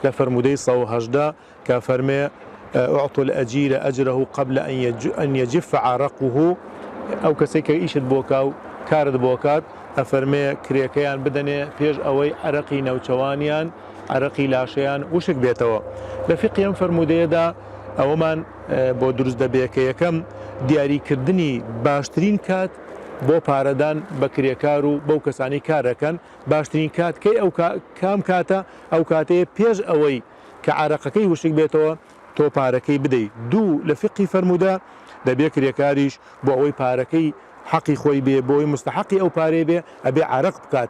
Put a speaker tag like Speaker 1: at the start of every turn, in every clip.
Speaker 1: لفرمودي صو هجدا كفرمي أعطوا الأجير أجره قبل أن يجف عرقه أو كسيك إيشت بوكاو كارد بوكات أفرمي كريكيان بدني بيج أوي عرقي نوچوانيان عرقي لاشيان وشك بيتوا لفقيان فرمودي دا أو من بۆ دروست دەبێت کە یەکەم دیاریکردنی باشترین کات بۆ پارەدان بە کرێکار و بەو کەسانی کارەکەن باشترین کات کەی ئەو کام کاتە ئەو کاتەیە پێش ئەوەی کە عرەقەکەی وشک بێتەوە تۆ پارەکەی بدەیت دوو لە فقی فەرموودا دەبێت کرێکاریش بۆ ئەوەی پارەکەی حەقی خۆی بێ بۆی مستحقی ئەو پارەی بێ ئەبێ عرەق بکات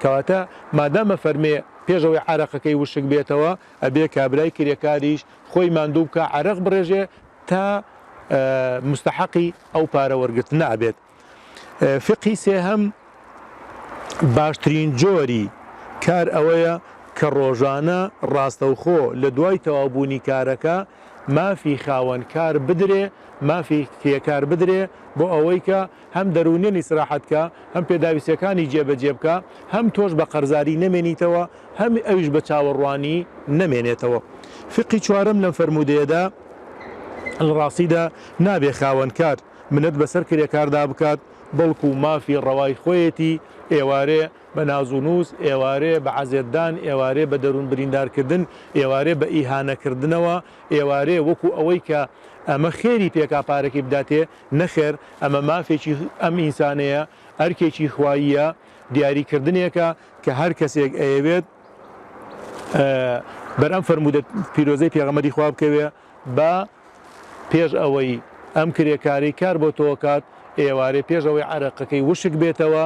Speaker 1: کەواتە مادامە فەرمێ پێشەوەی عرەقەکەی وشک بێتەوە ئەبێ کابرای کرێکاریش خۆی ماندوو بکە عرەق بڕێژێ تا مستحقی ئەو پارە وەرگرتن نابێت. فقی سێهەم باشترین جۆری کار ئەوەیە کە ڕۆژانە ڕاستەوخۆ لە دوای تەواوبوونی کارەکە مافی خاوەنکار بدرێ مافی کێکار بدرێ بۆ ئەوەی کە هەم دەرونێنی سراحەتکە هەم پێداویستەکانی جێبەجێ بکە هەم تۆش بە قەرزاری نەمێنیتەوە هەم ئەویش بە چاوەڕوانی نەمێنێتەوە. فقی چوارەم لەم فەرمودەیەدا ڕاستیدا نابێ خاوەنکار منەت بەسەر کرێکاردا بکات بەڵکو مافی ڕەوای خۆیەتی ئێوارێ بە نازونووس ئێوارێ بە عەزێتدان ئێوارێ بە دەروون بریندارکردن ئێوارێ بە ئیهانەکردنەوە ئێوارێ وەکو ئەوەی کە ئەمە خێری پێکا پارێکی بداتێ نەخێر ئەمە مافێکی ئەم ئینسانەیە ئەرکێکی خواییە دیاریکردنێکە کە هەر کەسێک ئەیەوێت بەرەم فەرمودە پیرۆزەی پێغەمبەری خوا بکەوێ بە پێش ئەوەی ئەم کرێکاری کار بۆ تۆکات ئێوارێ پێشەوەی عرەقەکەی وشک بێتەوە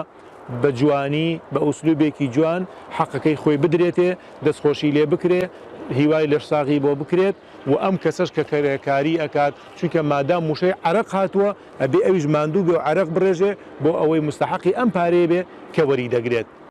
Speaker 1: بە جوانی بە ئوسلوبێکی جوان حەقەکەی خۆی بدرێتێ دەستخۆشی لێ بکرێ هیوای لەش ساغی بۆ بکرێت و ئەم کەسەش کە کرێکاری ئەکات چونکە مادام موشەی عرەق هاتووە ئەبێ ئەویش ماندوو بێ و عرەق بڕێژێ بۆ ئەوەی مستحقی ئەم پارەیە بێ کە وەری دەگرێت.